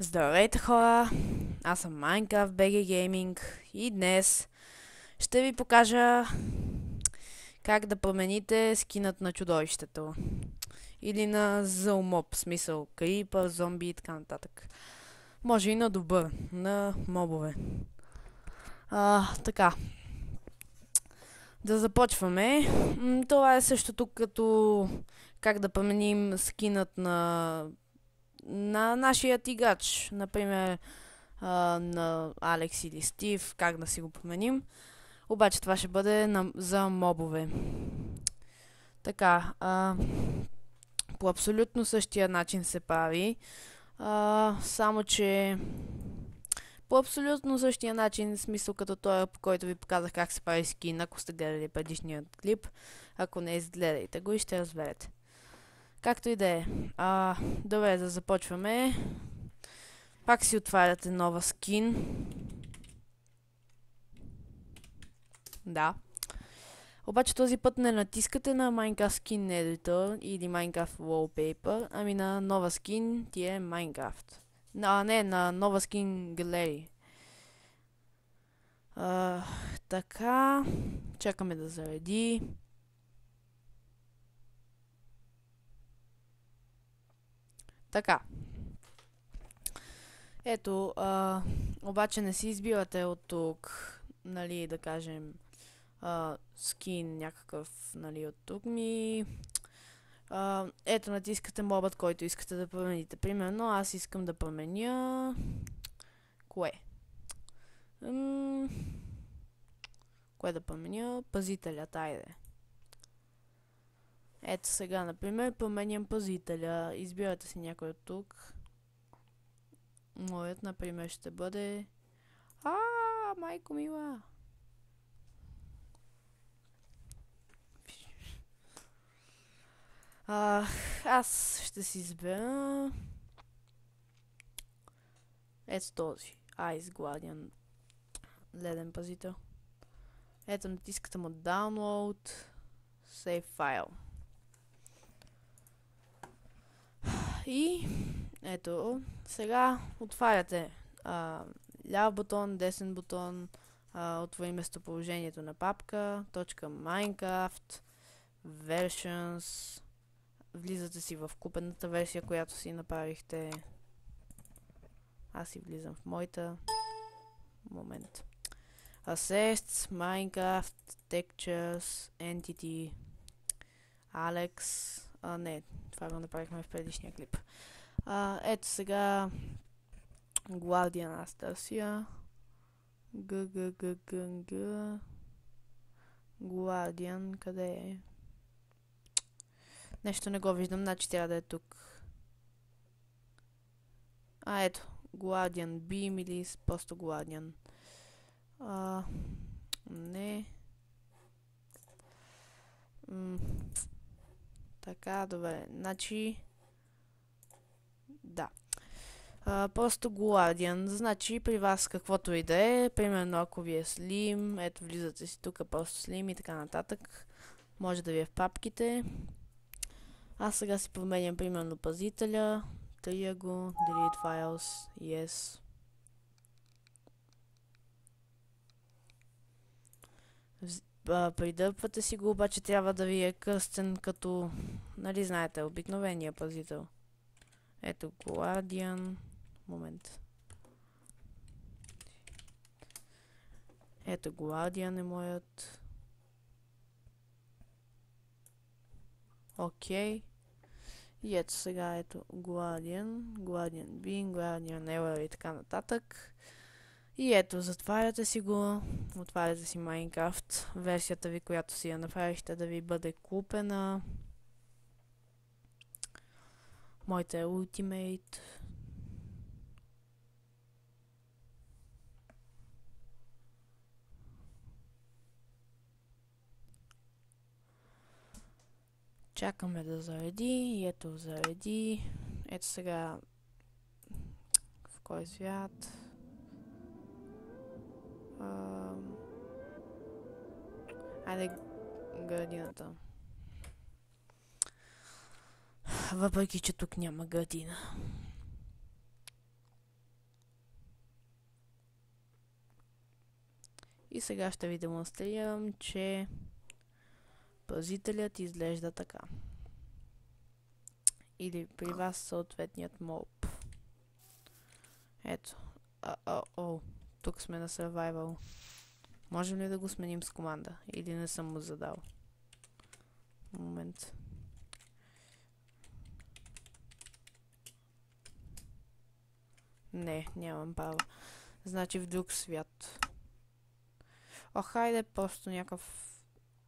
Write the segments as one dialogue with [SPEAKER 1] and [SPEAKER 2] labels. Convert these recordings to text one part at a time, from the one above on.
[SPEAKER 1] Здравейте хора! Аз съм Minecraft BG Gaming и днес ще ви покажа как да промените скинът на чудовището. Или на зъл моб, в смисъл крипър, зомби и така нататък. Може и на добър, на мобове. Така. Да започваме. Това е същото като как да променим скинът на нашия играч. Например, на Алекс или Стив, как да си го променим. Обаче това ще бъде за мобове. Така, по абсолютно същия начин се прави, само че по абсолютно същия начин, в смисъл като той, по който ви показах как се прави скин, ако сте гледали предишният клип. Ако не, изгледайте го и ще разберете. Както и да е. Добре, да започваме. Пак си отваряте нова скин. Да. Обаче този път не натискате на Minecraft Skin Editor или Minecraft Wallpaper, ами на нова скин ти е Minecraft. Не, на нова скин Gallery. Така. Чакаме да зареди. Така. Ето, обаче не си избирате от тук, нали, да кажем, скин някакъв, нали, от тук ето, натискате мобът, който искате да промените. Примерно, аз искам да променя... Кое? Кое да променя? Пазителят, айде. Ето сега, например, променям пазителя. Избирате си някой от тук. Моят, например, ще бъде... майко мила! Аз ще си избера... Ето този. Ice Guardian. Леден пазител. Ето, натискате му Download. Save файл. И... Ето, сега отваряте ляв бутон, десен бутон, отвори местоположението на папка, .minecraft, versions, влизате си в купената версия, която си направихте. Аз си влизам в моята. Момент. Assets, Minecraft, Textures, Entity, Alex. Не, това го направихме в предишния клип. Ето сега Guardian аз търся. Guardian, къде е? Нещо не го виждам, значи трябва да е тук. Ето. Guardian Beam или просто Guardian. Не. Така, добре. Значи... Да. Просто Guardian. Значи при вас каквото и да е. Примерно ако ви е Slim, ето влизате си тук просто Slim и така нататък. Може да ви е в папките. Аз сега си променям примерно пазителя. Трия го. Delete files. Yes. Придърпвате си го, обаче трябва да ви е кръстен като, нали знаете, обикновения пазител. Ето Guardian. Момент. Ето Guardian е моят. Окей. И ето сега ето Guardian Bean, Guardian Error и така нататък. И ето, затваряте си го, отваряте си Minecraft, версията ви, която си я направихте да ви бъде купена. Моята е Ultimate. Чакаме да зареди и ето зареди. Ето сега в кой свят? Айде градината. Въпреки, че тук няма градина. И сега ще ви демонстрирам, че пазителят изглежда така. Или при вас съответният моб. Ето. Тук сме на survival. Можем ли да го сменим с команда? Или не съм му задал? Момент. Не, нямам право. Значи в друг свят. Хайде, просто някакъв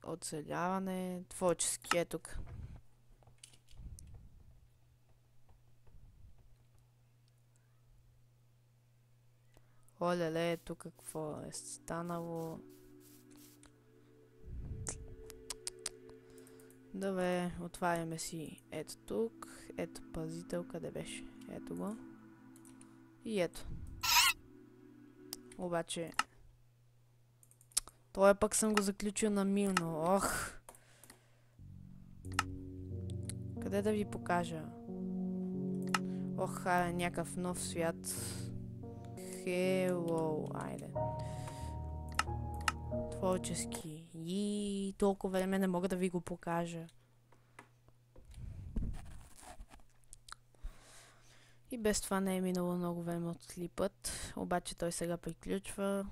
[SPEAKER 1] оцеляване. Творчески е тук. Оле-ле, тук какво е станало? Добре, отваряме си ето тук. Ето пазител, къде беше? Ето го. И ето. Обаче... Той пък съм го заключил на мирно. Къде да ви покажа? Някакъв нов свят. Хело, айде. Творчески. И толкова време не мога да ви го покажа. И без това не е минало много време от клипът. Обаче той сега приключва.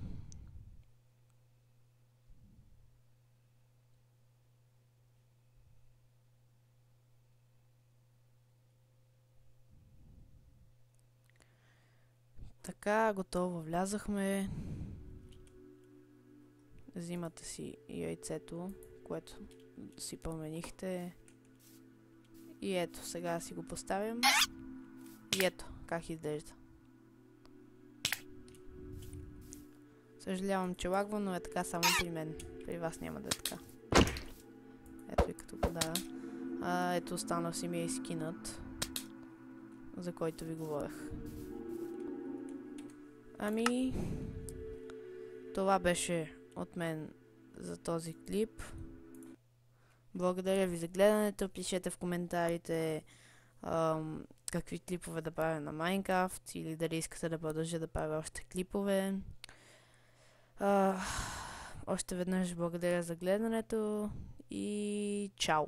[SPEAKER 1] Така, готово, влязахме. Взимате си яйцето, което си променихте. И ето, сега си го поставям. И ето, как изглежда. Съжалявам, че лагва, но е така само при мен. При вас няма да е така. Ето и като го дава. Ето, останал си ми и скинът, за който ви говорех. Ами, това беше от мен за този клип. Благодаря ви за гледането. Пишете в коментарите какви клипове да правя на Майнкрафт или дали искате да продължа да правя още клипове. Още веднъж благодаря за гледането и чао!